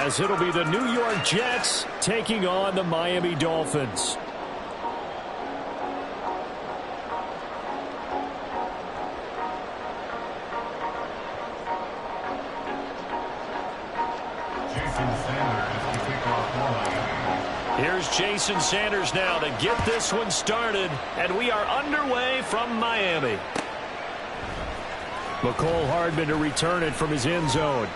as it'll be the New York Jets taking on the Miami Dolphins. Here's Jason Sanders now to get this one started, and we are underway from Miami. McCole Hardman to return it from his end zone.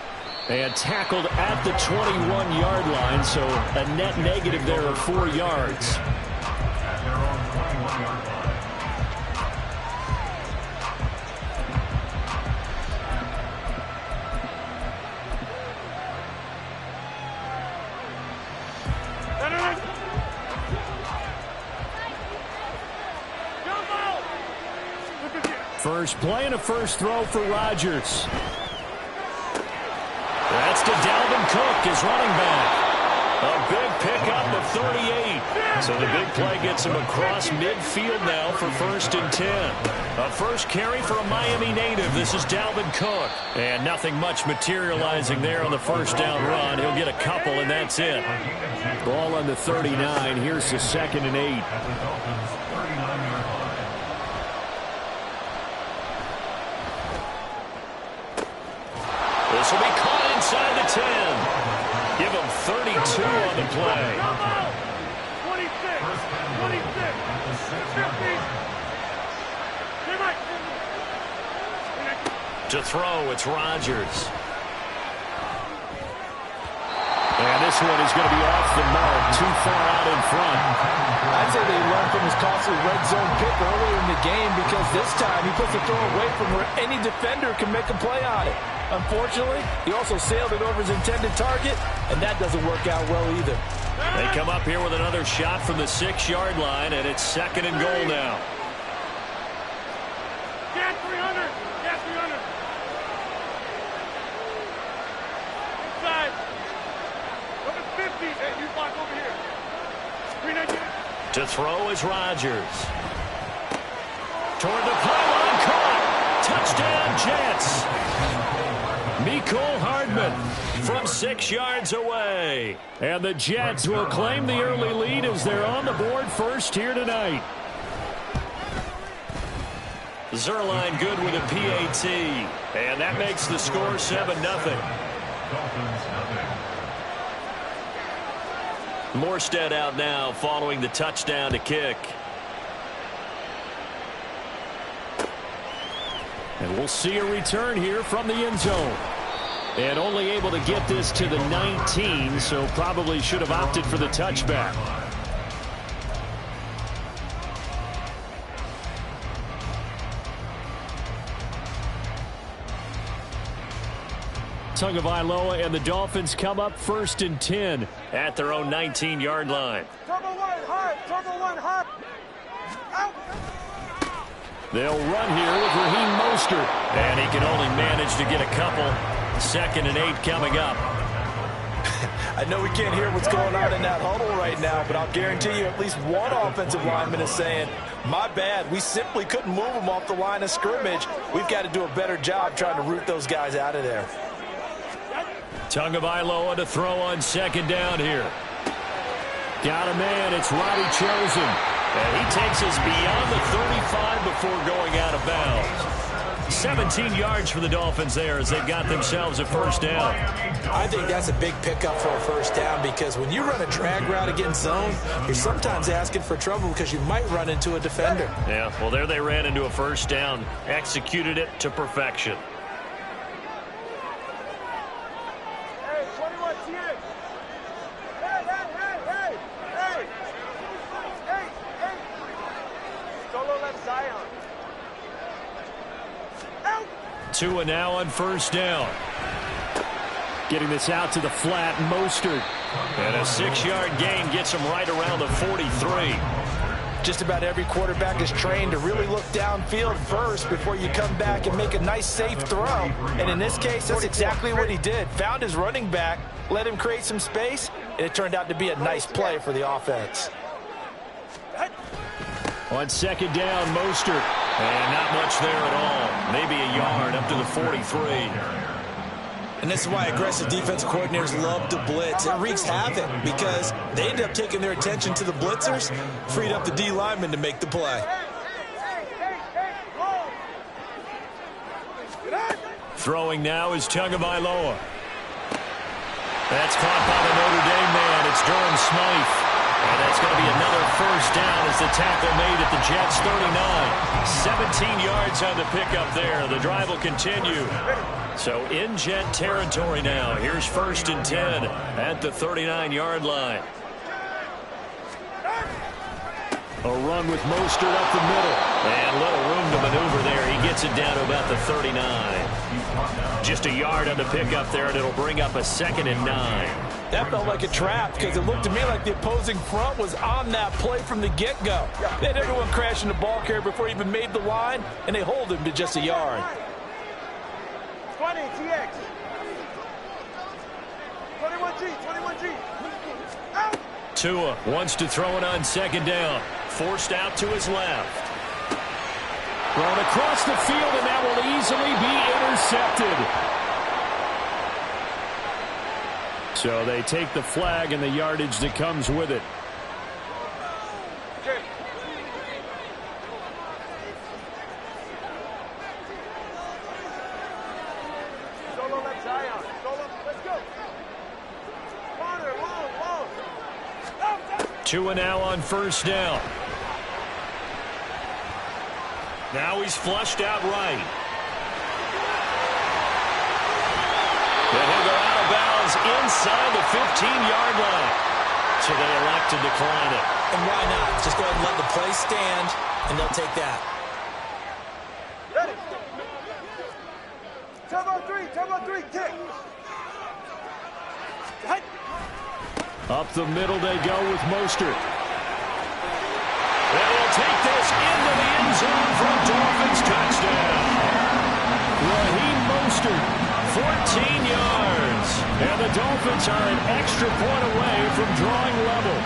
And tackled at the 21-yard line, so a net negative there of 4 yards. First play and a first throw for Rodgers. That's to Dalvin Cook, his running back. A big pickup of 38. So the big play gets him across midfield now for 1st and 10. A first carry for a Miami native. This is Dalvin Cook. And nothing much materializing there on the first down run. He'll get a couple, and that's it. Ball on the 39. Here's the 2nd and 8. This will be caught inside the 10. Give him 32 on the play. 26, 26. To throw, it's Rodgers. And this one is going to be off the mark, too far out in front. I'd say they learned from his costly red zone pick earlier in the game, because this time he puts the throw away from where any defender can make a play on it. Unfortunately, he also sailed it over his intended target, and that doesn't work out well either. They come up here with another shot from the 6-yard line, and it's 2nd and goal now. Get 300! Get 300! Inside! Number 50! Hey, you block over here. Screen again. To throw is Rodgers. Toward the pylon, caught! Touchdown, Jets! McCole Hardman from 6 yards away. And the Jets will claim the early lead as they're on the board first here tonight. Zerline good with a PAT. And that makes the score 7-0. Morstead out now following the touchdown to kick. And we'll see a return here from the end zone. And only able to get this to the 19, so probably should have opted for the touchback. Tagovailoa and the Dolphins come up 1st and 10 at their own 19-yard line. Turbo 1, hard! Turbo 1, hard! Out! They'll run here with Raheem Mostert. And he can only manage to get a couple. 2nd and 8 coming up. I know we can't hear what's going on in that huddle right now, but I'll guarantee you at least one offensive lineman is saying, my bad, we simply couldn't move them off the line of scrimmage. We've got to do a better job trying to root those guys out of there. Tagovailoa to throw on 2nd down here. Got a man, it's Robbie Chosen. And he takes us beyond the 35 before going out of bounds. 17 yards for the Dolphins there as they've got themselves a first down. I think that's a big pickup for a first down, because when you run a drag route against zone, you're sometimes asking for trouble because you might run into a defender. Yeah, well, there they ran into a first down, executed it to perfection. Hey, 21, TX! Hey, hey, hey, hey! Hey! Hey, hey! Solo left Zion. Out! Tua now on first down. Getting this out to the flat, Mostert. And a 6-yard gain gets him right around the 43. Just about every quarterback is trained to really look downfield first before you come back and make a nice, safe throw. And in this case, that's exactly what he did. Found his running back, let him create some space, and it turned out to be a nice play for the offense. On 2nd down, Mostert. And not much there at all. Maybe a yard up to the 43. And this is why aggressive defensive coordinators love to blitz. It wreaks havoc because they end up taking their attention to the blitzers, freed up the D lineman to make the play. Throwing now is Tagovailoa. That's caught by the Notre Dame man. It's Durham Smythe. And that's going to be another first down as the tackle made at the Jets' 39. 17 yards on the pickup there. The drive will continue. So in Jet territory now. Here's 1st and 10 at the 39-yard line. A run with Mostert up the middle. And little room to maneuver there. He gets it down to about the 39. Just a yard on the pickup there, and it'll bring up a 2nd and 9. That felt like a trap because it looked to me like the opposing front was on that play from the get-go. They had everyone crashing the ball carrier before he even made the line, and they hold him to just a yard. 20, TX. 21G, 21G. Out. Tua wants to throw it on 2nd down. Forced out to his left. Thrown across the field, and that will easily be intercepted. So they take the flag and the yardage that comes with it. Okay. Solo left Zion. Solo, let's go. Corner, long. Tua now on 1st down. Now he's flushed out right. And he'll go out of bounds inside the 15-yard line. So they elect to decline it. And why not? Just go ahead and let the play stand, and they'll take that. Ready. Turbo 3, kick. Up the middle they go with Mostert. And will take this into the end zone for a Dolphins touchdown. Raheem Mostert, 14 yards. And the Dolphins are an extra point away from drawing level.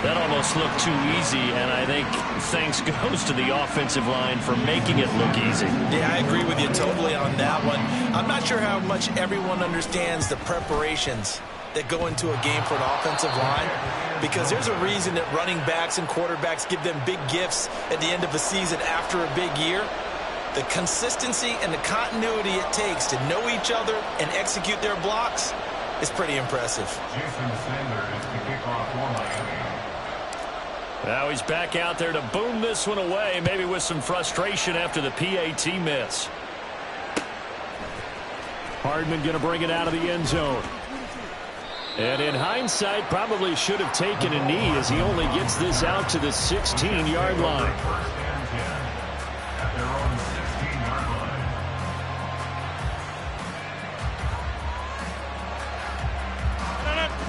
That almost looked too easy, and I think thanks goes to the offensive line for making it look easy. Yeah, I agree with you totally on that one. I'm not sure how much everyone understands the preparations that go into a game for an offensive line, because there's a reason that running backs and quarterbacks give them big gifts at the end of a season after a big year. The consistency and the continuity it takes to know each other and execute their blocks is pretty impressive. Now he's back out there to boom this one away, maybe with some frustration after the PAT miss. Hardman going to bring it out of the end zone. And in hindsight, probably should have taken a knee as he only gets this out to the 16-yard line.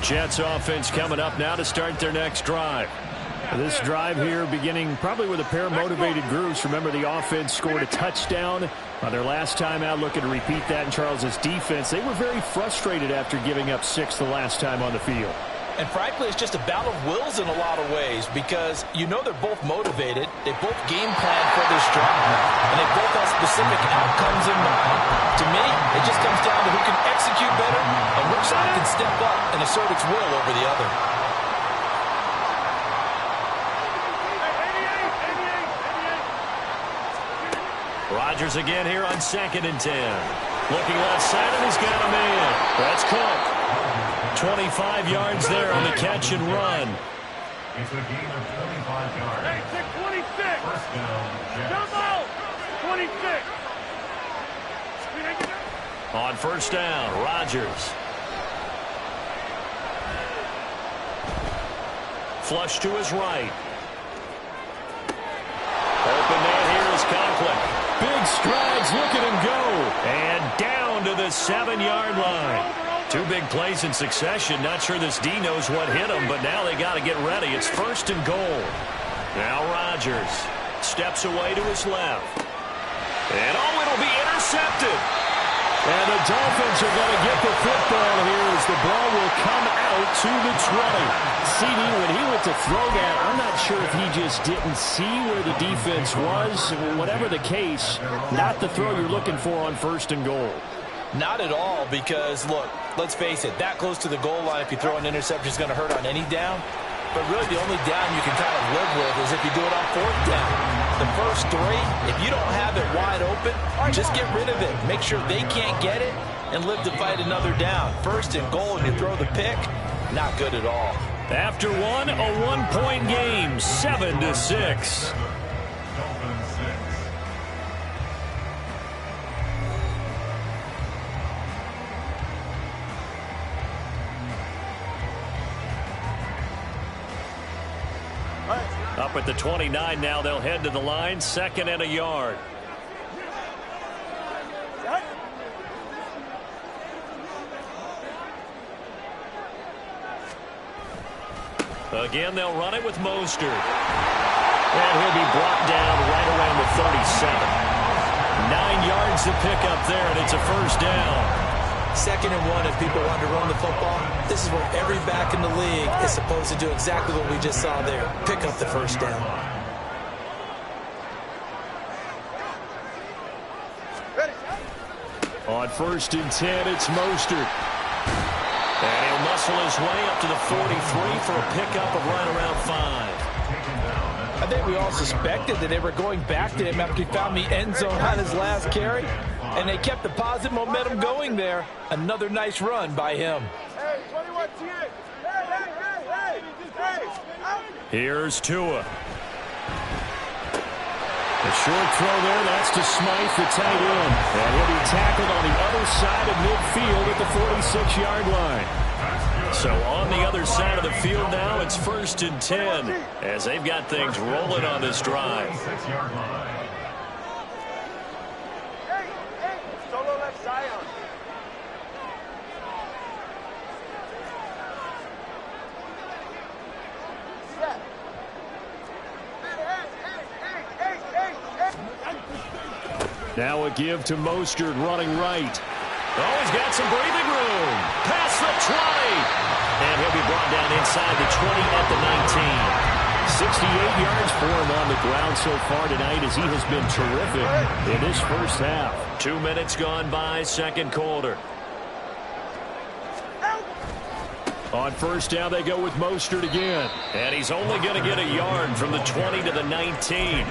Jets offense coming up now to start their next drive. This drive here beginning probably with a pair of motivated groups. Remember, the offense scored a touchdown on their last time out, looking to repeat that in Charles's defense. They were very frustrated after giving up 6 the last time on the field. And frankly, it's just a battle of wills in a lot of ways, because you know they're both motivated. They both game plan for this drive, and they both have specific outcomes in mind. To me, it just comes down to who can execute better and which side can step up and assert its will over the other. Rodgers again here on 2nd and 10. Looking left side, and he's got a man. That's Cook. 25 yards there on the catch and run. It's a gain of 25 yards. Hey, 26. First down, Jets. Come out. 26. On 1st down, Rodgers. Flush to his right. Open man here is Conklin. Big strides, look at him go. And down to the 7-yard line. 2 big plays in succession. Not sure this D knows what hit him, but now they got to get ready. It's 1st and goal. Now Rodgers steps away to his left. And it'll be intercepted. And the Dolphins are going to get the football here as the ball will come out to the 20. CD, when he went to throw that, I'm not sure if he just didn't see where the defense was. Whatever the case, not the throw you're looking for on 1st and goal. Not at all, because, look, let's face it, that close to the goal line, if you throw an interception, is going to hurt on any down. But really, the only down you can kind of live with is if you do it on fourth down. The first three, if you don't have it wide open, just get rid of it. Make sure they can't get it and live to fight another down. First and goal, and you throw the pick, not good at all. After one, a one-point game, 7-6. Up at the 29 now, they'll head to the line, 2nd and a yard. Again, they'll run it with Mostert. And he'll be brought down right around the 37. 9 yards to pick up there, and it's a first down. 2nd and 1, if people want to run the football, this is where every back in the league is supposed to do exactly what we just saw there. Pick up the first down. On 1st and 10, it's Mostert. And he'll muscle his way up to the 43 for a pickup of right around 5. I think we all suspected that they were going back to him after he found the end zone on his last carry. And they kept the positive momentum going there. Another nice run by him. Hey, 21 T8. Hey. Here's Tua. A short throw there, that's to Smythe, the tight end. And he'll be tackled on the other side of midfield at the 46-yard line. So on the other side of the field now, it's 1st and 10 as they've got things rolling on this drive. Solo left Zion. Now a give to Mostert running right. Oh, he's got some breathing room. Past the 20. And he'll be brought down inside the 20 at the 19. 68 yards for him on the ground so far tonight as he has been terrific in this first half. 2 minutes gone by, 2nd quarter. On 1st down, they go with Mostert again. And he's only going to get a yard from the 20 to the 19.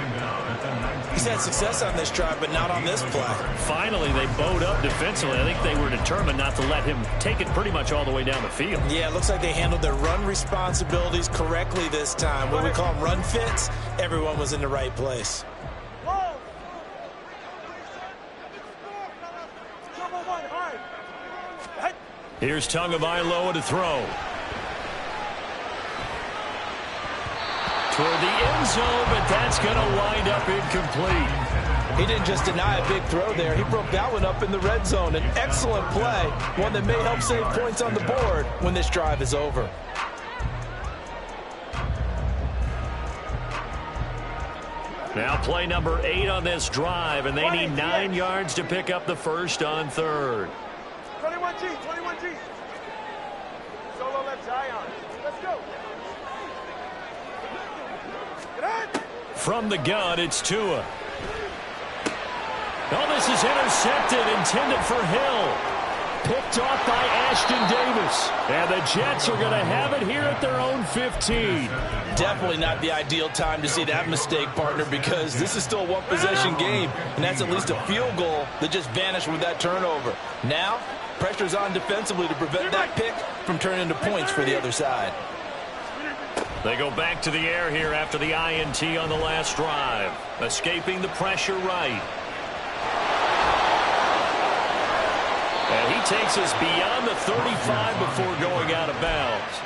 He's had success on this drive, but not on this play. Finally, they bowed up defensively. I think they were determined not to let him take it pretty much all the way down the field. Yeah, it looks like they handled their run responsibilities correctly this time. What we call them run fits, everyone was in the right place. Here's Tagovailoa to throw. Toward the end zone, but that's going to wind up incomplete. He didn't just deny a big throw there. He broke that one up in the red zone. An excellent play, one that may help save points on the board when this drive is over. Now play number 8 on this drive, and they need 9 yards to pick up the first on 3rd. 21G. Solo left Zion. Let's go. From the gun, it's Tua. Oh, this is intercepted, intended for Hill. Picked off by Ashton Davis. And the Jets are going to have it here at their own 15. Definitely not the ideal time to see that mistake, partner, because this is still a one-possession game, and that's at least a field goal that just vanished with that turnover. Now, pressure's on defensively to prevent that pick from turning into points for the other side. They go back to the air here after the INT on the last drive. Escaping the pressure right. And he takes us beyond the 35 before going out of bounds.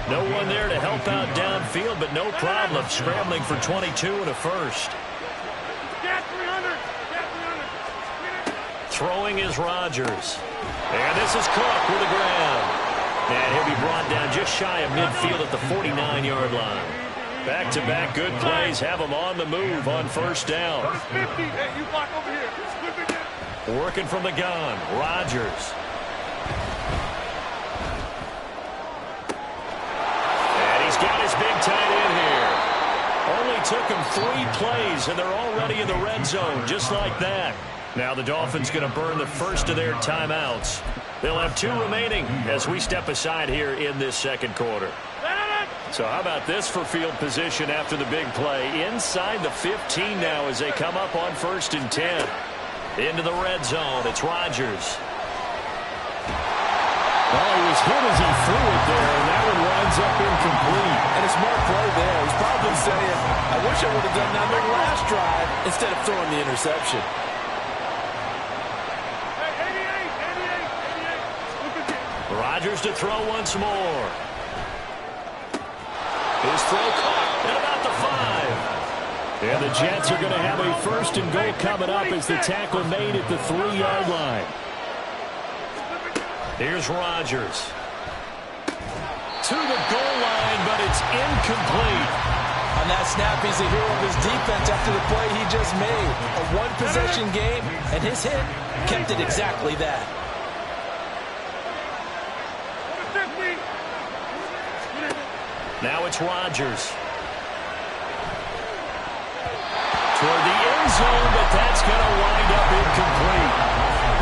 No one there to help out downfield, but no problem scrambling for 22 and a first. Throwing is Rodgers. And this is Cook with the grab. And he'll be brought down just shy of midfield at the 49-yard line. Back-to-back good plays have him on the move on 1st down. 50. Hey, you block over here. Working from the gun, Rodgers. And he's got his big tight end here. Only took him 3 plays, and they're already in the red zone, just like that. Now the Dolphins going to burn the first of their timeouts. They'll have 2 remaining as we step aside here in this second quarter. So how about this for field position after the big play? Inside the 15 now as they come up on 1st and 10. Into the red zone. It's Rodgers. Well, he was hit as he threw it there, and that one winds up incomplete. And a smart play there. He's probably saying, I wish I would have done that on the last drive instead of throwing the interception. Rodgers to throw once more. His throw caught at about the 5. And the Jets are going to have a 1st and goal coming up as the tackle made at the 3-yard line. Here's Rodgers. To the goal line, but it's incomplete. On that snap, he's a hero of his defense after the play he just made. A one-possession game, and his hit kept it exactly that. Now it's Rodgers. Toward the end zone, but that's going to wind up incomplete.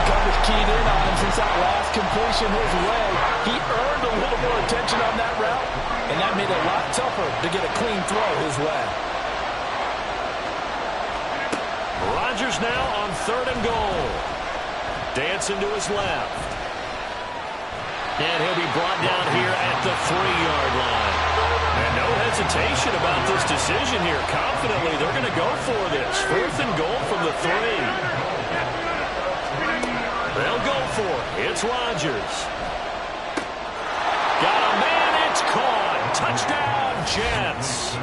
Coverage keyed in on him since that last completion his way. He earned a little more attention on that route, and that made it a lot tougher to get a clean throw his way. Rodgers now on 3rd and goal. Dancing to his left. And he'll be brought down here at the 3-yard line. And no hesitation about this decision here. Confidently, they're going to go for this. 4th and goal from the 3. They'll go for it. It's Rodgers. Got a man. It's caught. Touchdown, Jets.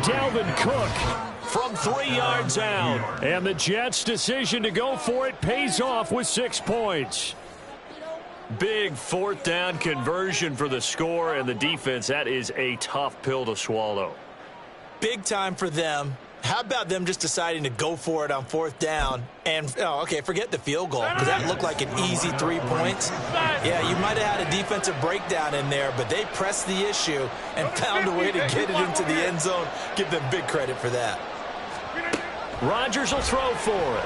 Dalvin Cook From 3 yards out. And the Jets' decision to go for it pays off with 6 points. Big 4th down conversion for the score, and the defense, that is a tough pill to swallow. Big time for them. How about them just deciding to go for it on 4th down? And, forget the field goal, because that looked like an easy 3 points. Yeah, you might have had a defensive breakdown in there, but they pressed the issue and found a way to get it into the end zone. Give them big credit for that. Rodgers will throw for it.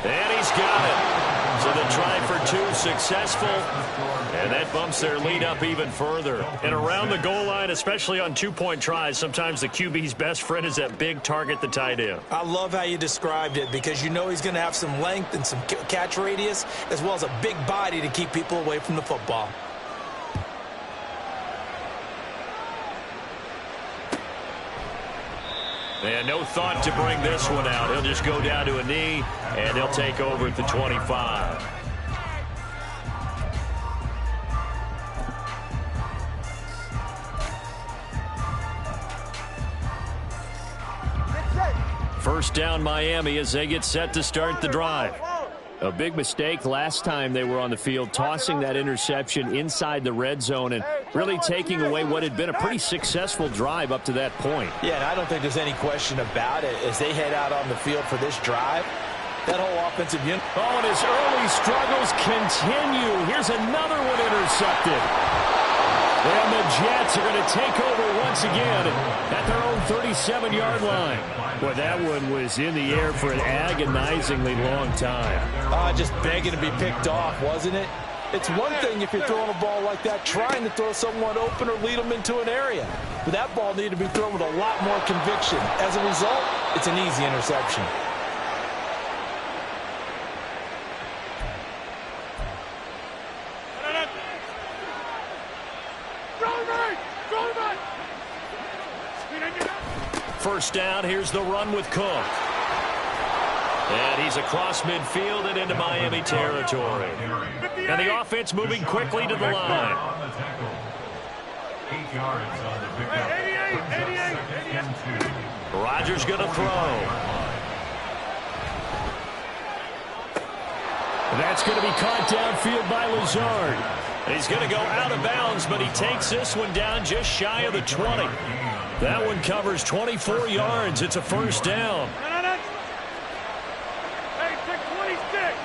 And he's got it. So the try for 2 successful. And that bumps their lead up even further. And around the goal line, especially on 2-point tries, sometimes the QB's best friend is that big target, the tight end. I love how you described it, because you know he's going to have some length and some catch radius, as well as a big body to keep people away from the football. And no thought to bring this one out. He'll just go down to a knee, and they'll take over at the 25. First down, Miami, as they get set to start the drive. A big mistake last time they were on the field, tossing that interception inside the red zone and really taking away what had been a pretty successful drive up to that point. Yeah, and I don't think there's any question about it. As they head out on the field for this drive, that whole offensive unit. Oh, and his early struggles continue. Here's another one intercepted. And the Jets are going to take over once again at their own 37-yard line. Boy, that one was in the air for an agonizingly long time. Just begging to be picked off, wasn't it? It's one thing if you're throwing a ball like that, trying to throw someone open or lead them into an area. But that ball needed to be thrown with a lot more conviction. As a result, it's an easy interception. First down, here's the run with Cook. And he's across midfield and into Miami territory. And the offense moving quickly to the line. 8 yards on the pickup. 88. Rodgers going to throw. That's going to be caught downfield by Lazard. He's going to go out of bounds, but he takes this one down just shy of the 20. That one covers 24 yards. It's a first down. Hey, take 26.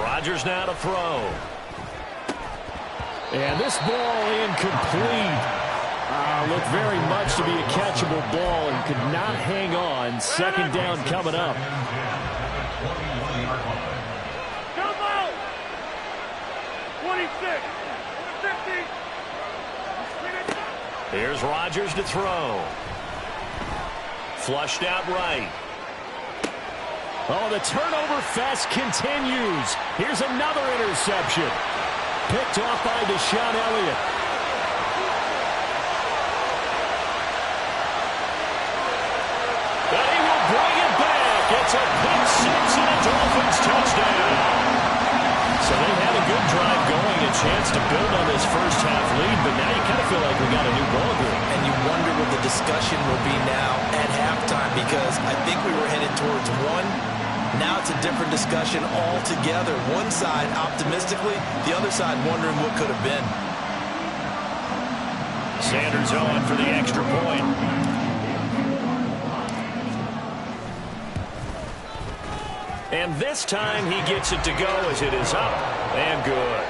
Rodgers now to throw. And this ball incomplete. Looked very much to be a catchable ball and could not hang on. Second down coming up. Come on! 26, 50. Here's Rodgers to throw. Flushed out right. Oh, the turnover fest continues. Here's another interception. Picked off by Deshaun Elliott. And he will bring it back. It's a pick six and a Dolphins touchdown. So they had a good drive going, a chance to build on this first half lead, but now you kind of feel like we got a new ball game. And you wonder what the discussion will be now at halftime, because I think we were headed towards one. Now it's a different discussion altogether. One side optimistically, the other side wondering what could have been. Sanders on for the extra point. And this time he gets it to go as it is up and good.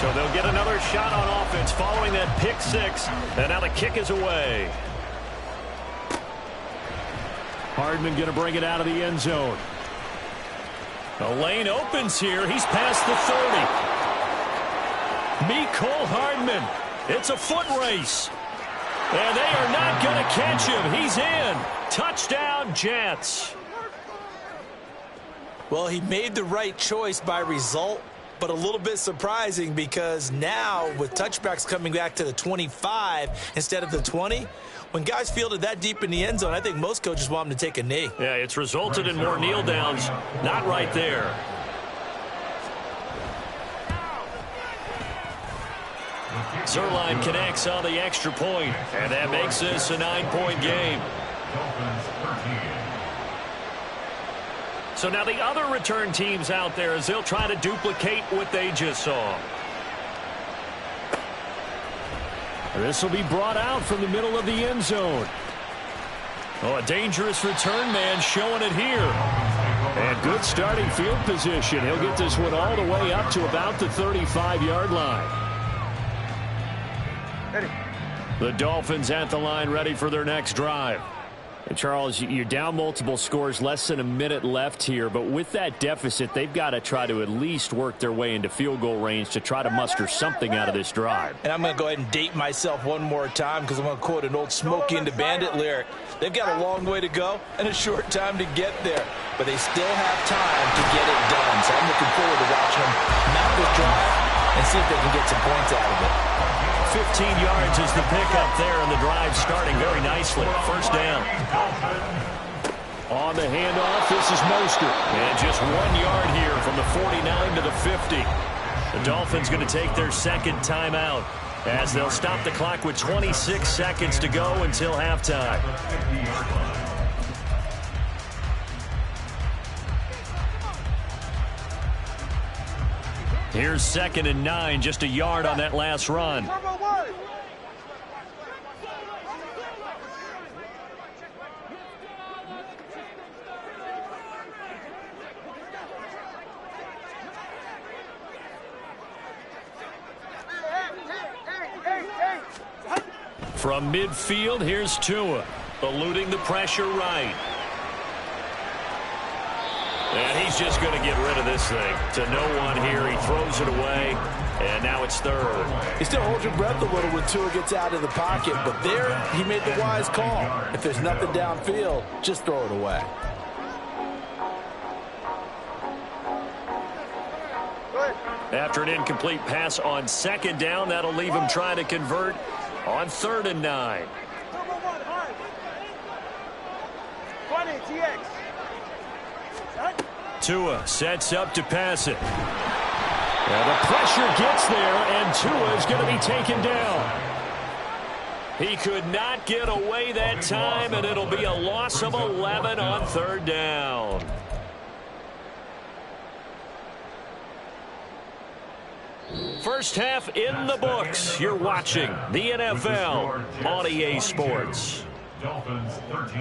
So they'll get another shot on offense following that pick six. And now the kick is away. Hardman going to bring it out of the end zone. The lane opens here. He's past the 30. Mecole Hardman. It's a foot race. And they are not going to catch him. He's in. Touchdown, Jets. Well, he made the right choice by result, but a little bit surprising because now with touchbacks coming back to the 25 instead of the 20, when guys fielded that deep in the end zone, I think most coaches want them to take a knee. Yeah, it's resulted in more kneel downs. Not right there. Zerline connects on the extra point, and that makes this a 9-point game. So now the other return teams out there as they'll try to duplicate what they just saw. This will be brought out from the middle of the end zone. Oh, a dangerous return man showing it here. And good starting field position. He'll get this one all the way up to about the 35-yard line. The Dolphins at the line ready for their next drive. And Charles, you're down multiple scores, less than a minute left here. But with that deficit, they've got to try to at least work their way into field goal range to try to muster something out of this drive. And I'm going to go ahead and date myself one more time because I'm going to quote an old Smokey and the Bandit lyric. They've got a long way to go and a short time to get there. But they still have time to get it done. So I'm looking forward to watching them mount this drive and see if they can get some points out of it. 15 yards is the pickup there, and the drive starting very nicely. First down. On the handoff, this is Mostert. And just 1 yard here from the 49 to the 50. The Dolphins going to take their second timeout as they'll stop the clock with 26 seconds to go until halftime. Here's 2nd and 9, just a yard on that last run. From midfield, here's Tua, eluding the pressure right. And he's just going to get rid of this thing to no one here. He throws it away, and now it's third. He still holds your breath a little when Tua gets out of the pocket, but there he made the wise call. If there's nothing downfield, just throw it away. After an incomplete pass on 2nd down, that'll leave him trying to convert on 3rd and 9. 20, TX. Tua sets up to pass it. Well, the pressure gets there, and Tua is going to be taken down. He could not get away that time, and it'll be a loss of 11 on 3rd down. First half in the books. You're watching the NFL on EA Sports. Dolphins 13.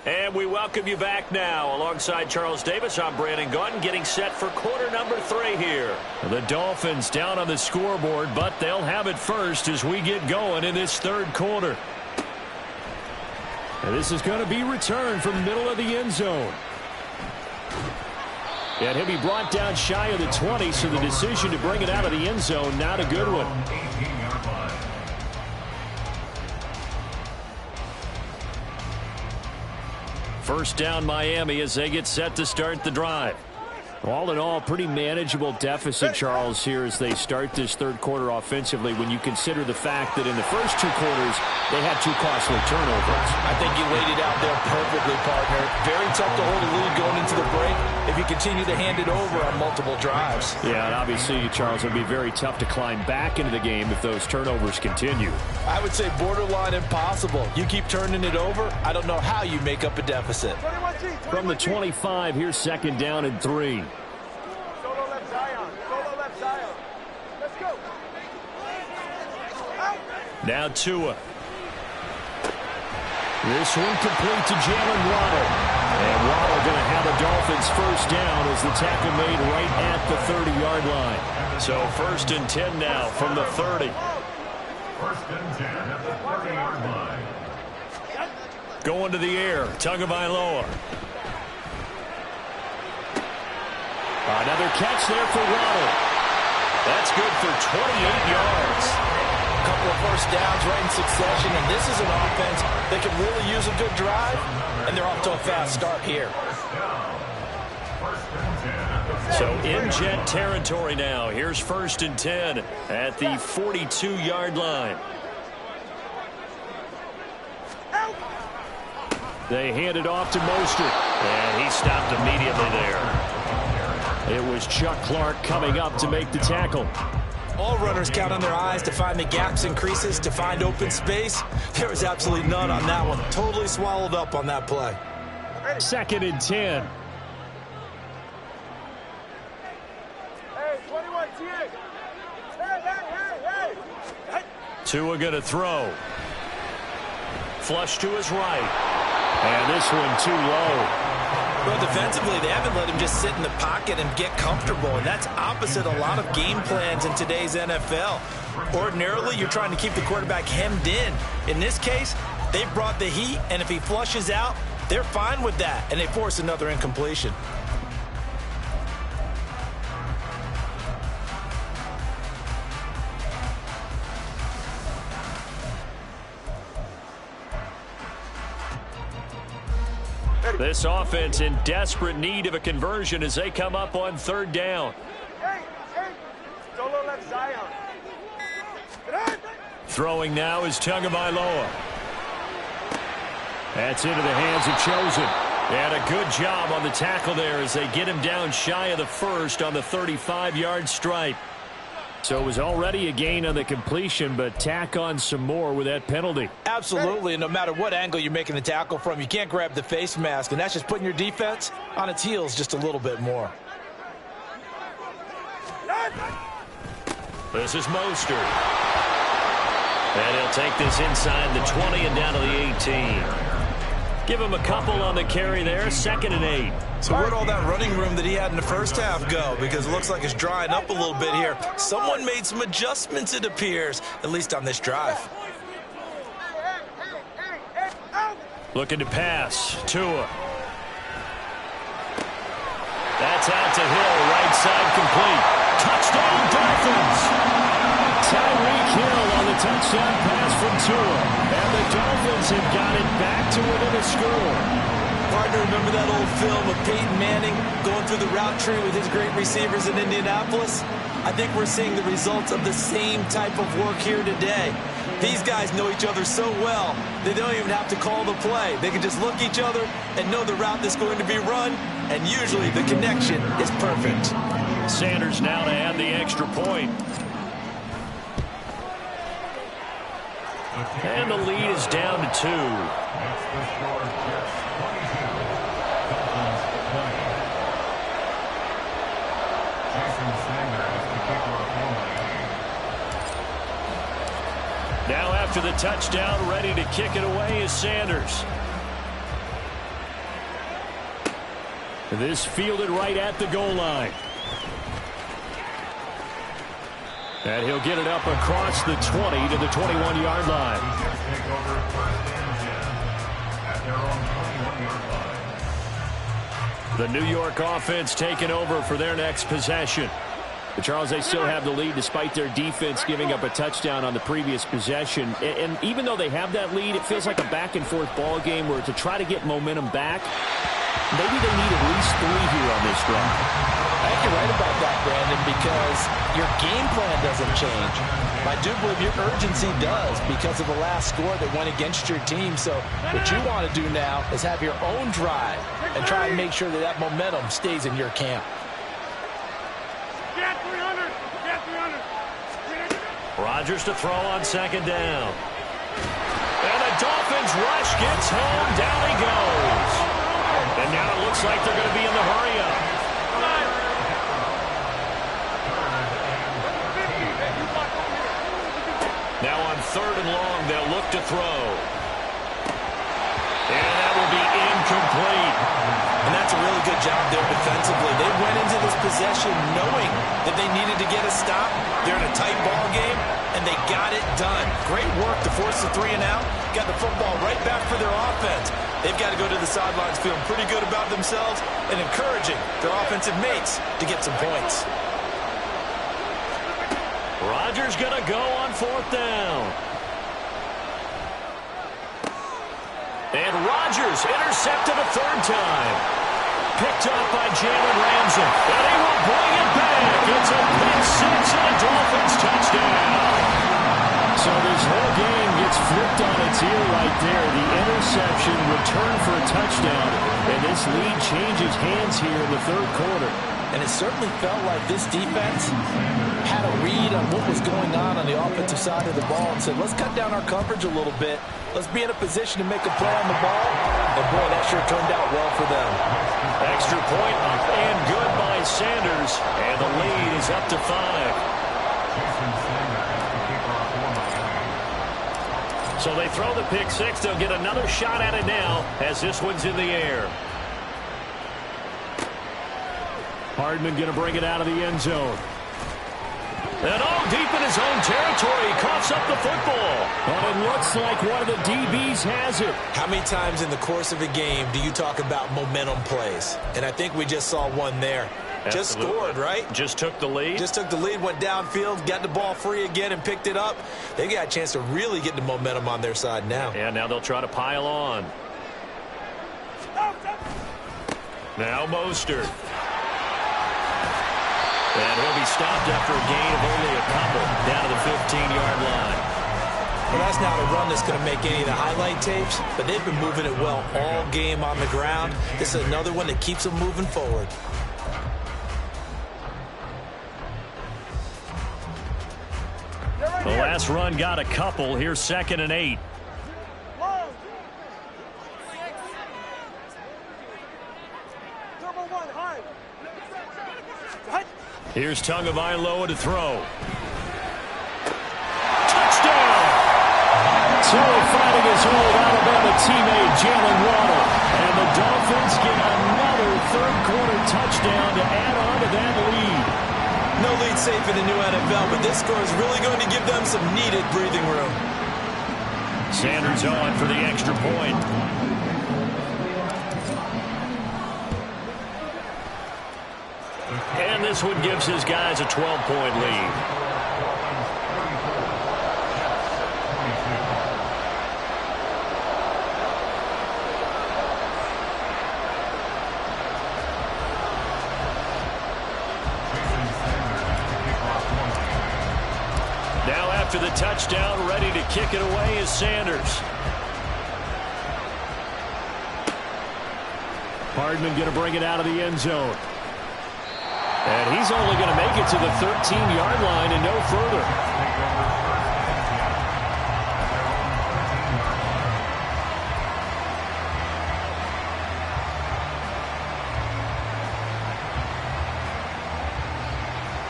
And we welcome you back now. Alongside Charles Davis, I'm Brandon Gunn, getting set for quarter number 3 here. The Dolphins down on the scoreboard, but they'll have it first as we get going in this third quarter. And this is going to be returned from the middle of the end zone. And he'll be brought down shy of the 20, so the decision to bring it out of the end zone, not a good one. First down Miami as they get set to start the drive. All in all, pretty manageable deficit, Charles, here as they start this third quarter offensively when you consider the fact that in the first 2 quarters they had 2 costly turnovers. I think you laid it out there perfectly, partner. Very tough to hold a lead going into the break if you continue to hand it over on multiple drives. Yeah, and obviously, Charles, it would be very tough to climb back into the game if those turnovers continue. I would say borderline impossible. You keep turning it over, I don't know how you make up a deficit. From the 25, here's second down and 3. Solo left Zion. Solo left Zion. Let's go. Now Tua. This one complete to Jalen Waddle. And Waddle going to have a Dolphins first down as the tackle made right at the 30-yard line. So first and 10 now from the 30. First and 10 at the 30-yard line. Going to the air, Tagovailoa. Another catch there for Waddle. That's good for 28 yards. A couple of first downs right in succession, and this is an offense that could really use a good drive, and they're off to a fast start here. So in Jet territory now. Here's first and 10 at the 42-yard line. They hand it off to Mostert, and he stopped immediately there. It was Chuck Clark coming up to make the tackle. All runners count on their eyes to find the gaps and creases, to find open space. There was absolutely none on that one. Totally swallowed up on that play. Second and 10. Hey, 21, T.A. Hey. Tua going to throw. Flush to his right. And this one too low. Well, defensively, they haven't let him just sit in the pocket and get comfortable, and that's opposite a lot of game plans in today's NFL. Ordinarily, you're trying to keep the quarterback hemmed in. In this case, they brought the heat, and if he flushes out, they're fine with that, and they force another incompletion. This offense in desperate need of a conversion as they come up on third down. Hey. Solo left Zion. Throwing now is Tagovailoa. That's into the hands of Chosen. And a good job on the tackle there as they get him down shy of the first on the 35-yard stripe. So it was already a gain on the completion, but tack on some more with that penalty. Absolutely, and no matter what angle you're making the tackle from, you can't grab the face mask, and that's just putting your defense on its heels just a little bit more. This is Mostert. And he'll take this inside the 20 and down to the 18. Give him a couple on the carry there, second and 8. So where'd all that running room that he had in the first half go? Because it looks like it's drying up a little bit here. Someone made some adjustments, it appears, at least on this drive. Looking to pass. Tua. That's out to Hill, right side complete. Touchdown, Dolphins! Tyreek Hill on the touchdown pass from Tua. And the Dolphins have got it back to within a score. Hard to remember that old film of Peyton Manning going through the route tree with his great receivers in Indianapolis? I think we're seeing the results of the same type of work here today. These guys know each other so well, they don't even have to call the play. They can just look each other and know the route that's going to be run, and usually the connection is perfect. Sanders now to add the extra point. And the lead is down to 2. Makes the score Jets 22, Dolphins 20. Jason Sanders, the kicker of former. Now after the touchdown, ready to kick it away is Sanders. This fielded right at the goal line. And he'll get it up across the 20 to the 21-yard line. Take over first and 10 at their own 21-yard line. The New York offense taking over for their next possession. But Charles, they still have the lead despite their defense giving up a touchdown on the previous possession. And even though they have that lead, it feels like a back-and-forth ball game where to try to get momentum back, maybe they need at least 3 here on this drive. I think you're right about that, Brandon, because your game plan doesn't change. I do believe your urgency does because of the last score that went against your team. So what you want to do now is have your own drive and try and make sure that that momentum stays in your camp. Get 300. Get 300. Rodgers to throw on second down. And the Dolphins rush gets home. Down he goes. And now it looks like they're going to be in the hurry-up. Now on 3rd and long, they'll look to throw. And that will be incomplete. And that's a really good job there defensively. They went into this possession knowing that they needed to get a stop. They're in a tight ball game, and they got it done. Great work to force the 3 and out. Got the football right back for their offense. They've got to go to the sidelines feeling pretty good about themselves and encouraging their offensive mates to get some points. Rodgers going to go on 4th down. And Rodgers intercepted a 3rd time. Picked up by Jalen Ramsey. And he will bring it back. It's a pick 6 and a Dolphins touchdown. So this whole game gets flipped on its ear right there. The interception, return for a touchdown. And this lead changes hands here in the 3rd quarter. And it certainly felt like this defense had a read on what was going on the offensive side of the ball and said, let's cut down our coverage a little bit. Let's be in a position to make a play on the ball. And, boy, that sure turned out well for them. Extra point and good by Sanders. And the lead is up to 5. So they throw the pick 6. They'll get another shot at it now as this one's in the air. Hardman going to bring it out of the end zone. And all deep in his own territory. He coughs up the football. And it looks like one of the DBs has it. How many times in the course of a game do you talk about momentum plays? And I think we just saw one there. Absolutely. Just scored, right? Just took the lead. Just took the lead, went downfield, got the ball free again and picked it up. They got a chance to really get the momentum on their side now. And now they'll try to pile on. Now Mostert. And he'll be stopped after a gain of only a couple down to the 15-yard line. Well, that's not a run that's going to make any of the highlight tapes, but they've been moving it well all game on the ground. This is another one that keeps them moving forward. The last run got a couple. Here's 2nd and 8. Here's Tagovailoa to throw. Touchdown! So finding his old Alabama teammate Jalen Waddle. And the Dolphins get another 3rd quarter touchdown to add on to that lead. No lead safe in the new NFL, but this score is really going to give them some needed breathing room. Sanders on for the extra point. And this one gives his guys a 12-point lead. after the touchdown, ready to kick it away is Sanders. Hardman going to bring it out of the end zone. And he's only going to make it to the 13-yard line and no further.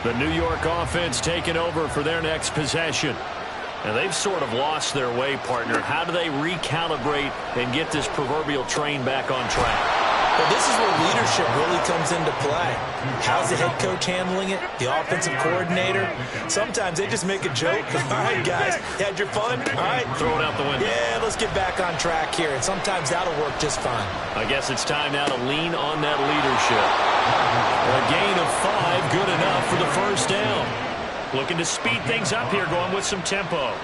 The New York offense taking over for their next possession. And they've sort of lost their way, partner. How do they recalibrate and get this proverbial train back on track? Well, this is where leadership really comes into play. How's the head coach handling it? The offensive coordinator? Sometimes they just make a joke. All right, guys, had your fun? All right. Throw it out the window. Yeah, let's get back on track here. And sometimes that'll work just fine. I guess it's time now to lean on that leadership. A gain of 5, good enough for the first down. Looking to speed things up here, going with some tempo.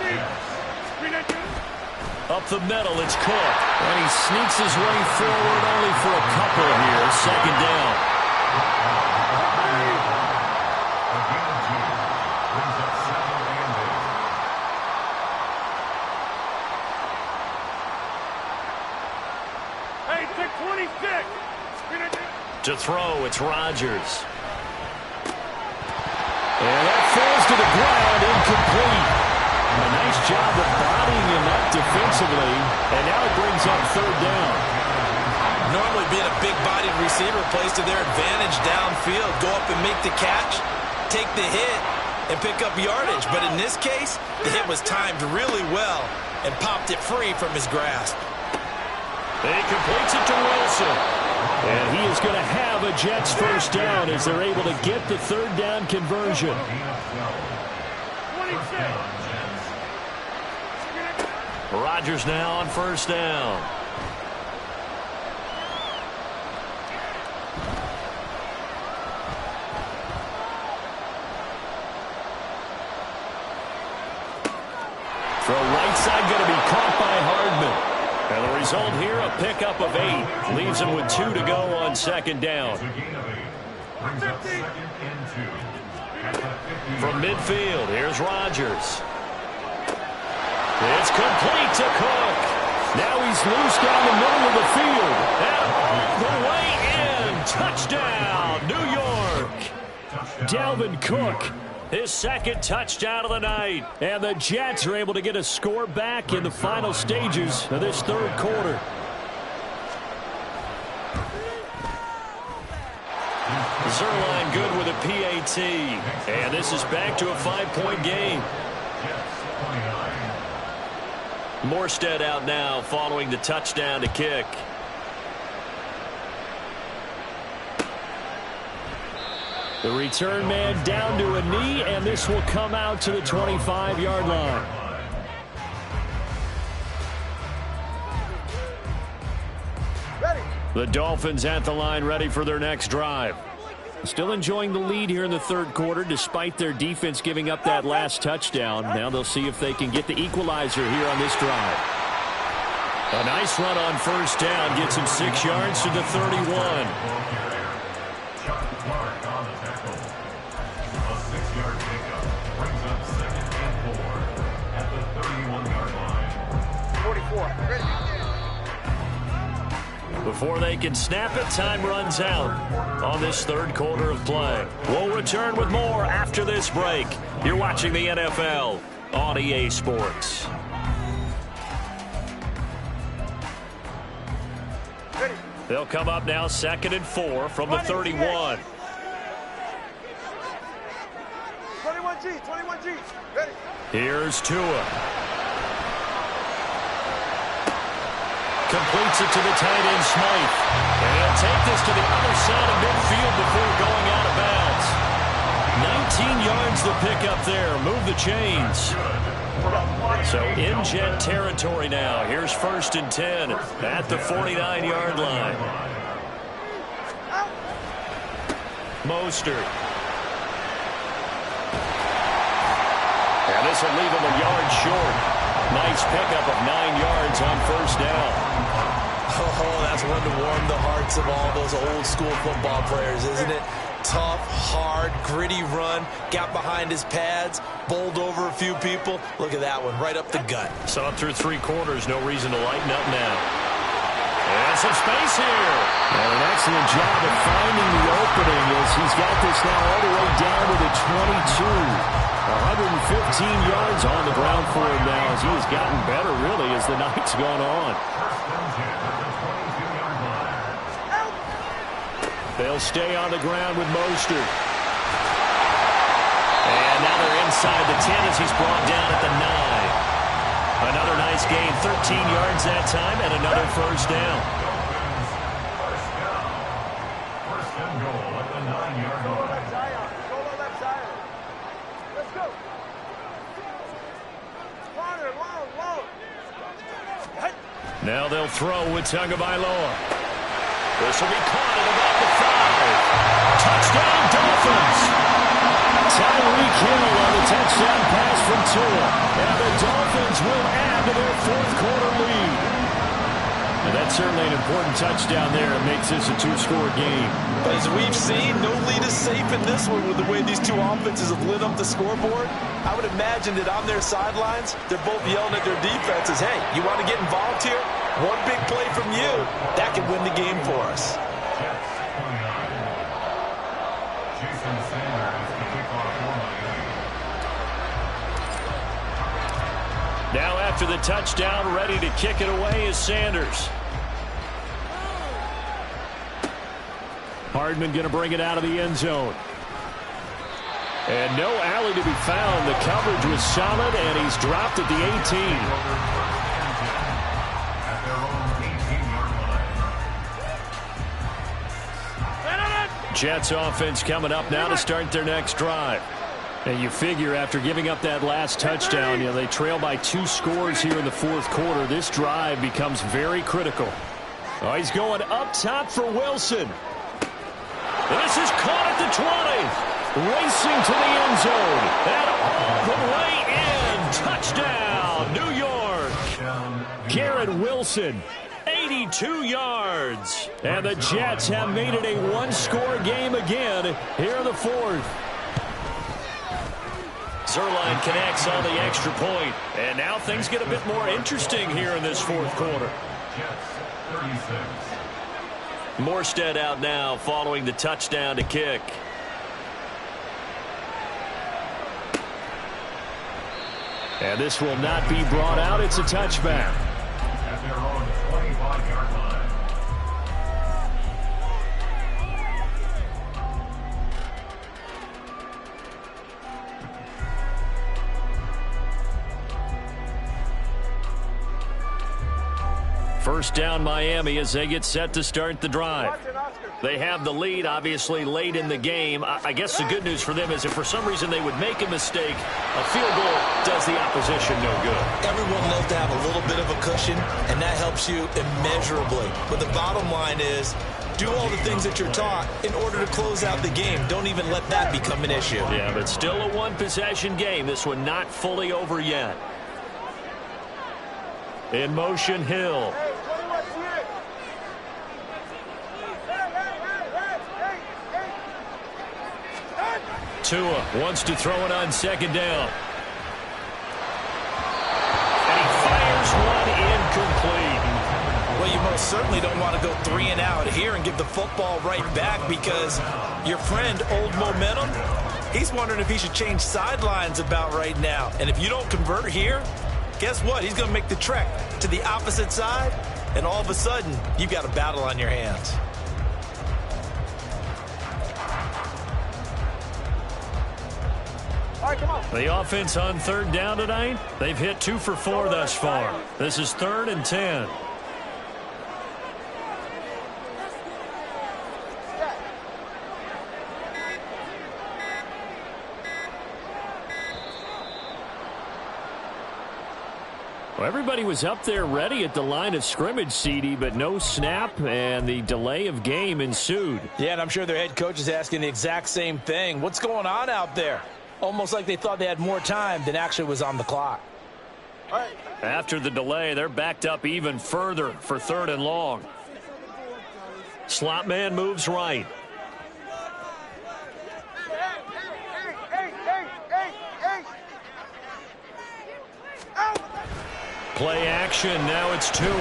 50. Up the middle, it's Cook. And he sneaks his way forward only for a couple here. Second down. Hey, take 26. To throw, it's Rodgers. And that falls to the ground, incomplete. A nice job of bodying him up defensively, and now it brings up third down. Normally being a big-bodied receiver plays to their advantage downfield. Go up and make the catch, take the hit, and pick up yardage. But in this case, the hit was timed really well and popped it free from his grasp. He completes it to Wilson. And he is going to have a Jets first down as they're able to get the third down conversion. 26. Rodgers now on first down. Throw right side going to be caught by Hardman. And the result here, a pickup of 8. Leaves him with 2 to go on second down. From midfield, here's Rodgers. It's complete to Cook. Now he's loose down the middle of the field. And the way in. Touchdown, New York. Dalvin Cook, his second touchdown of the night. And the Jets are able to get a score back in the final stages of this third quarter. Zerline good with a PAT. And this is back to a 5-point game. Morstead out now following the touchdown to kick. The return man down to a knee, and this will come out to the 25-yard line. The Dolphins at the line, ready for their next drive. Still enjoying the lead here in the third quarter, despite their defense giving up that last touchdown. Now they'll see if they can get the equalizer here on this drive. A nice run on first down gets him 6 yards to the 31. Before they can snap it, time runs out on this third quarter of play. We'll return with more after this break. You're watching the NFL on EA Sports. They'll come up now 2nd and 4 from the 31. 21G. Ready. Here's Tua. Completes it to the tight end, Smythe. And he'll take this to the other side of midfield before going out of bounds. 19 yards the pickup there. Move the chains. So in Jet territory now. Here's 1st and 10 at the 49-yard line. Mostert. And this will leave him a yard short. Nice pickup of 9 yards on first down. Oh, that's one to warm the hearts of all those old school football players, isn't it? tough, hard, gritty run. Got behind his pads, bowled over a few people. Look at that one, right up the gut. Saw it through 3 quarters. No reason to lighten up now. And some space here. And an excellent job of finding the opening as he's got this now all the way down to the 22. 115 yards on the ground for him now as he has gotten better, really, as the night's gone on. They'll stay on the ground with Mostert. And now they're inside the 10 as he's brought down at the 9. Another nice gain, 13 yards that time, and another first down. First and goal at the 9-yard line. Go on that side. Let's go. Farther, long. Now they'll throw with Tagovailoa. This will be caught at about the 5. Touchdown, Dolphins. Tyreek Hill on the touchdown pass from Tua. And the Dolphins will add to their 4th quarter lead. And that's certainly an important touchdown there. It makes this a 2-score game. But as we've seen, no lead is safe in this one with the way these two offenses have lit up the scoreboard. I would imagine that on their sidelines, they're both yelling at their defenses, hey, you want to get involved here? One big play from you, that could win the game for us. Jets 29. Jason Sanders, the kickoff for Miami. Now after the touchdown, ready to kick it away is Sanders. Hardman going to bring it out of the end zone. And no alley to be found. The coverage was solid, and he's dropped at the 18. At their own 18-yard line. Jets offense coming up now to start their next drive. And you figure after giving up that last touchdown, they trail by 2 scores here in the 4th quarter. This drive becomes very critical. Oh, he's going up top for Wilson. And this is caught at the 20. Racing to the end zone. And all the way in. Touchdown, New York. Garrett Wilson. 82 yards. And the Jets have made it a 1-score game again here in the 4th. Zerline connects on the extra point. And now things get a bit more interesting here in this 4th quarter. Jets 36. Morstead out now following the touchdown to kick. And this will not be brought out. It's a touchback. At their own 25-yard line. First down Miami as they get set to start the drive. They have the lead, obviously, late in the game. I guess the good news for them is if for some reason they would make a mistake, a field goal does the opposition no good. Everyone loves to have a little bit of a cushion, and that helps you immeasurably. But the bottom line is, do all the things that you're taught in order to close out the game. Don't even let that become an issue. Yeah, but still a one-possession game. This one not fully over yet. In motion, Hill. Tua wants to throw it on 2nd down. And he fires one incomplete. Well, you most certainly don't want to go 3 and out here and give the football right back because your friend, Old Momentum, he's wondering if he should change sidelines about right now. And if you don't convert here, guess what? He's going to make the trek to the opposite side, and all of a sudden, you've got a battle on your hands. All right, come on. The offense on 3rd down tonight, they've hit 2 for 4 thus far. This is 3rd and 10. Well, everybody was up there ready at the line of scrimmage, CD, but no snap, and the delay of game ensued. Yeah, and I'm sure their head coach is asking the exact same thing. What's going on out there? Almost like they thought they had more time than actually was on the clock. All right. After the delay, they're backed up even further for 3rd and long. Slot man moves right. Play action. Now it's Tua. And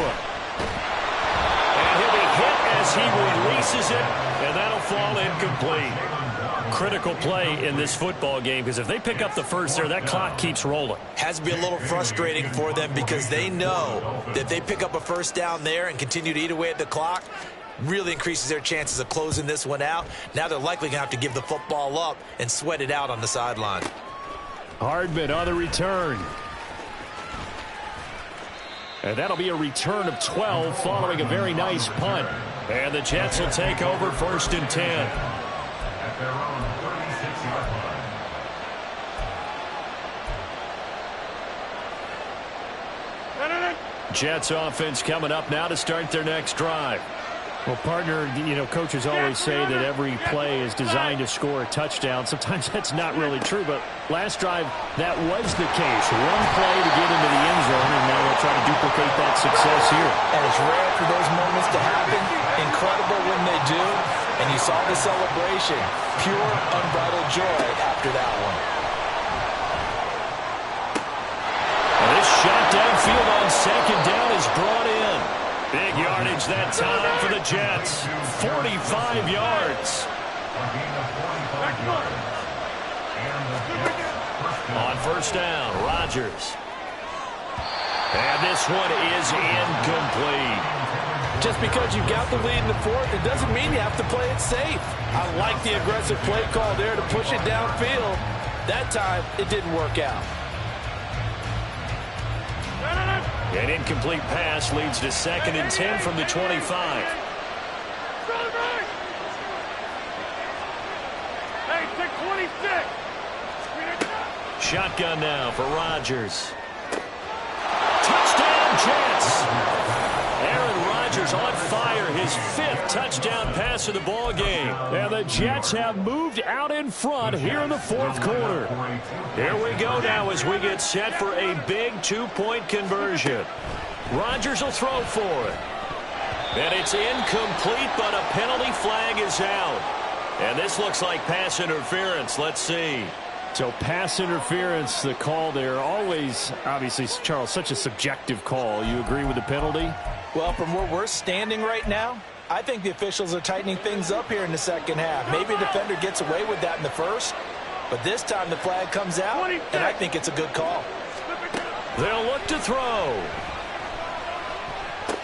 he'll be hit as he releases it, and that'll fall incomplete. Critical play in this football game, because if they pick up the first there, that clock keeps rolling. Has to be a little frustrating for them because they know that if they pick up a first down there and continue to eat away at the clock, really increases their chances of closing this one out. Now they're likely going to have to give the football up and sweat it out on the sideline. Hardman on the return. And that'll be a return of 12 following a very nice punt. And the Jets will take over 1st and 10. At their own 36-yard line. Jets offense coming up now to start their next drive. Well, partner, coaches always say that every play is designed to score a touchdown. Sometimes that's not really true, but last drive, that was the case. One play to get into the end zone, and now they'll try to duplicate that success here. And it's rare for those moments to happen. Incredible when they do. And you saw the celebration. Pure, unbridled joy after that one. And this shot downfield on 2nd down is brought in. Big yardage that time for the Jets. 45 yards. On 1st down, Rodgers. And this one is incomplete. Just because you've got the lead in the 4th, it doesn't mean you have to play it safe. I like the aggressive play call there to push it downfield. That time, it didn't work out. An incomplete pass leads to 2nd and 10 from the 25. Hey, take 26. Shotgun now for Rodgers. Touchdown, Jets! Aaron Rodgers on fire, his 5th touchdown pass of the ball game. And the Jets have moved out in front here in the 4th quarter. Here we go now as we get set for a big 2-point conversion. Rodgers will throw for it. And it's incomplete, but a penalty flag is out. And this looks like pass interference. Let's see. So pass interference, the call there. Always, obviously, Charles, such a subjective call. You agree with the penalty? Well, from where we're standing right now, I think the officials are tightening things up here in the 2nd half. Maybe a defender gets away with that in the 1st, but this time the flag comes out, and I think it's a good call. They'll look to throw.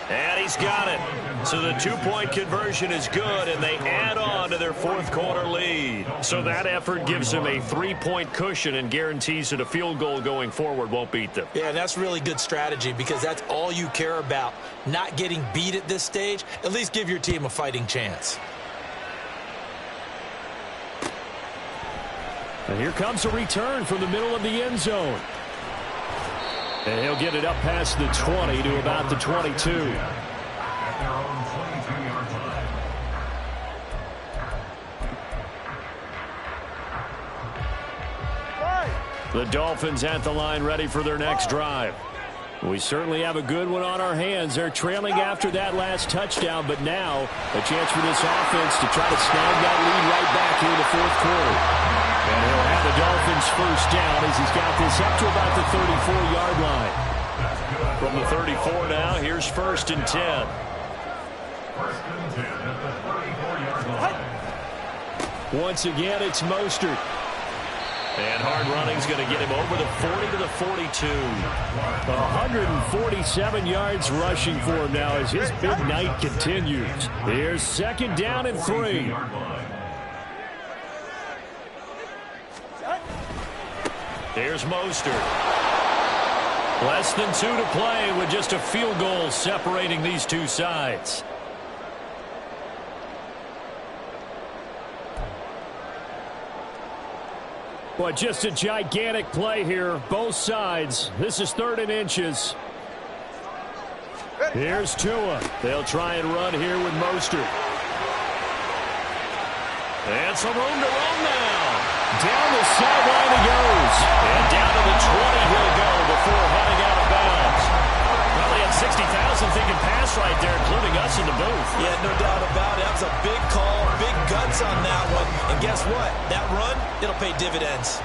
And he's got it. So the 2-point conversion is good, and they add on to their 4th quarter lead. So that effort gives them a 3-point cushion and guarantees that a field goal going forward won't beat them. Yeah, that's really good strategy because that's all you care about. Not getting beat at this stage. At least give your team a fighting chance. And here comes a return from the middle of the end zone. And he'll get it up past the 20 to about the 22. At their own 22-yard line. The Dolphins at the line ready for their next drive. We certainly have a good one on our hands. They're trailing after that last touchdown, but now a chance for this offense to try to snag that lead right back here in the 4th quarter. And he'll have the Dolphins 1st down as he's got this up to about the 34-yard line. From the 34 now, here's 1st and 10. 1st and 10 at the 34-yard line. Once again, it's Mostert. And hard running's going to get him over the 40 to the 42. 147 yards rushing for him now as his big night continues. Here's 2nd down and 3. Here's Mostert. Less than 2 to play with just a field goal separating these two sides. Boy, just a gigantic play here, both sides. This is 3rd and inches. Here's Tua. They'll try and run here with Mostert. And some room to run now. Down the sideline he goes. And down to the 20 he'll go before heading out of bounds. Probably had 60,000 thinking pass right there, including us in the booth. Yeah, no doubt about it. That was a big call, big guts on that one. And guess what? That run, it'll pay dividends.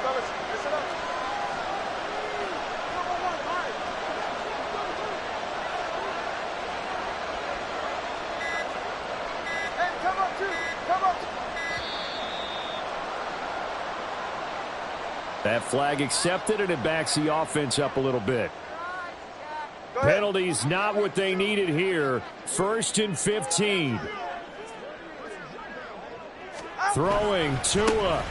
fellas. Listen up. Hey, come up, too. Come up. That flag accepted, and it backs the offense up a little bit. Penalties not what they needed here. 1st and 15. Throwing Tua.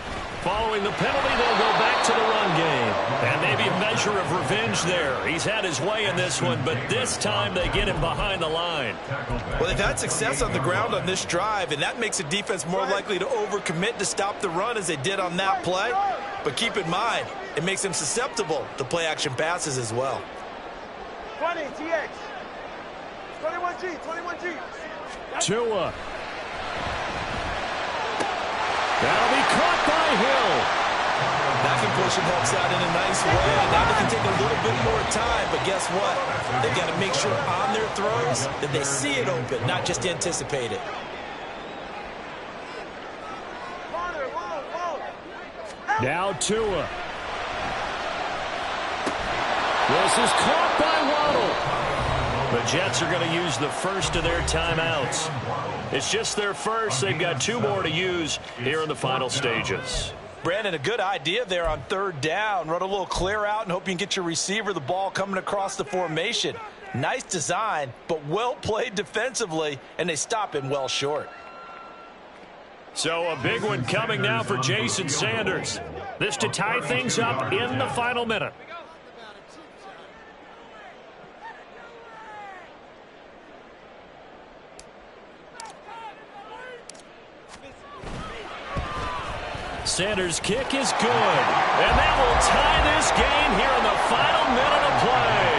Following the penalty, they'll go back to the run game. And maybe a measure of revenge there. He's had his way in this one, but this time they get him behind the line. Well, they've had success on the ground on this drive, and that makes a defense more likely to overcommit to stop the run as they did on that play. But keep in mind, it makes them susceptible to play-action passes as well. 20, TX. 21G, 21G. Tua. That'll be caught by Hill. That completion helps out in a nice way. Now they can take a little bit more time, but guess what? They've got to make sure on their throws that they see it open, not just anticipate it. Now Tua. This is caught by Waddle. The Jets are going to use the first of their timeouts. It's just their first. They've got 2 more to use here in the final stages. Brandon, a good idea there on 3rd down. Run a little clear out and hope you can get your receiver the ball coming across the formation. Nice design, but well played defensively, and they stop him well short. So a big one coming now for Jason Sanders. This to tie things up in the final minute. Sanders' kick is good. And that will tie this game here in the final minute of play.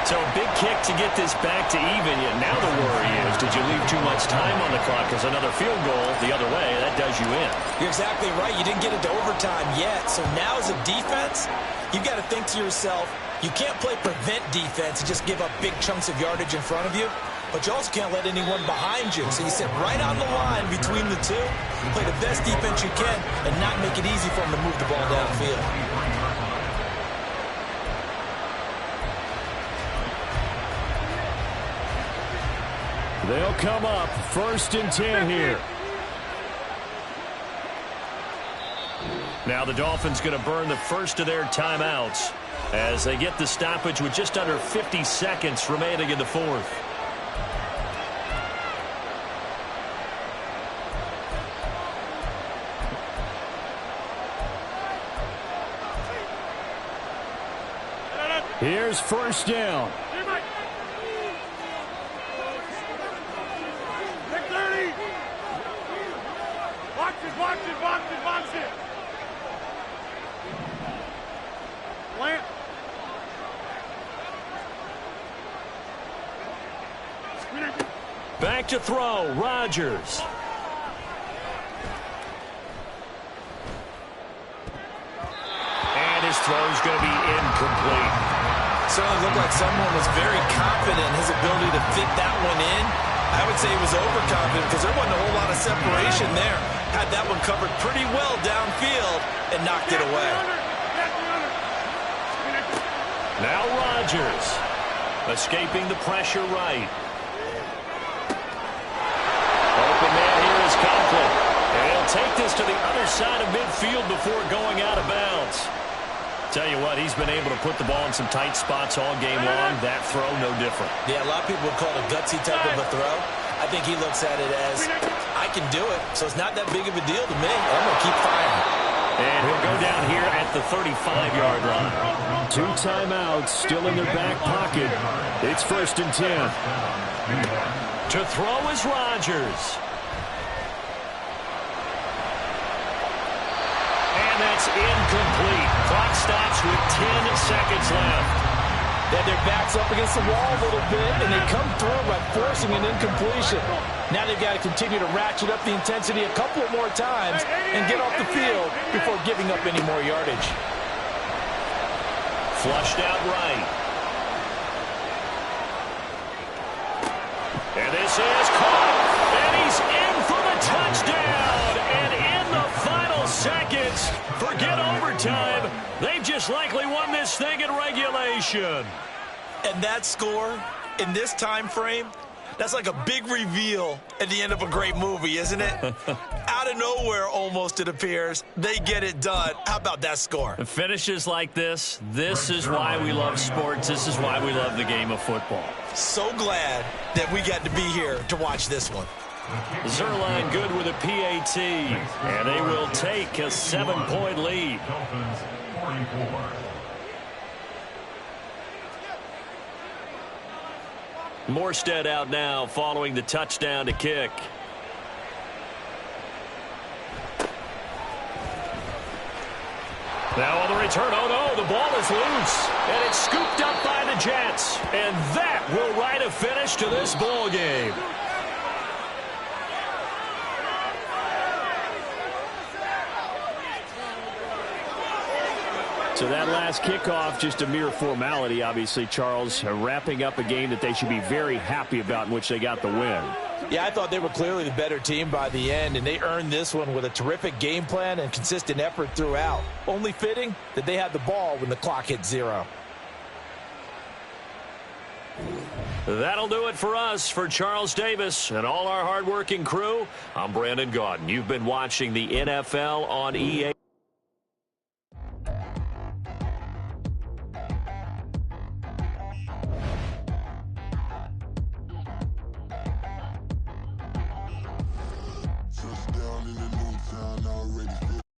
So a big kick to get this back to even. Yet now the worry is, did you leave too much time on the clock? Because another field goal the other way, that does you in. You're exactly right. You didn't get into overtime yet. So now as a defense, you've got to think to yourself, you can't play prevent defense and just give up big chunks of yardage in front of you. But you also can't let anyone behind you. So you sit right on the line between the two, play the best defense you can, and not make it easy for them to move the ball downfield. They'll come up 1st and 10 here. Now the Dolphins going to burn the first of their timeouts as they get the stoppage with just under 50 seconds remaining in the 4th. Here's 1st down. Pick 30. Box it, box it, box it, box it. Plant. Back to throw, Rodgers. And his throw's going to be incomplete. Certainly looked like someone was very confident in his ability to fit that one in. I would say he was overconfident because there wasn't a whole lot of separation there. Had that one covered pretty well downfield and knocked it away. Now Rodgers escaping the pressure right. Open man here is Conklin. And he'll take this to the other side of midfield before going out of bounds. Tell you what, he's been able to put the ball in some tight spots all game long. That throw, no different. Yeah, a lot of people would call it a gutsy type of a throw. I think he looks at it as, I can do it, so it's not that big of a deal to me. I'm going to keep firing. And he'll go down here at the 35-yard line. 2 timeouts still in their back pocket. It's 1st and 10. To throw is Rodgers. And that's incomplete. Clock stops with 10 seconds left. They had their backs up against the wall a little bit, and they come through by forcing an incompletion. Now they've got to continue to ratchet up the intensity a couple of more times and get off the field before giving up any more yardage. Flushed out right. And this is caught. And he's in for the touchdown. And in the final seconds, forget overtime. overtime. They've just likely won this thing in regulation. And that score in this time frame, that's like a big reveal at the end of a great movie, isn't it? Out of nowhere, almost, it appears, they get it done. How about that score? Finishes like this is why we love sports. This is why we love the game of football. So glad that we got to be here to watch this one. Zerline good with a PAT, and they will take a 7-point lead. Dolphins 44. Morstead out now following the touchdown to kick. Now on the return, oh no, the ball is loose, and it's scooped up by the Jets, and that will write a finish to this ball game. So that last kickoff, just a mere formality, obviously, Charles, wrapping up a game that they should be very happy about in which they got the win. Yeah, I thought they were clearly the better team by the end, and they earned this one with a terrific game plan and consistent effort throughout. Only fitting that they had the ball when the clock hit 0. That'll do it for us. For Charles Davis and all our hardworking crew, I'm Brandon Gaudin. You've been watching the NFL on EA.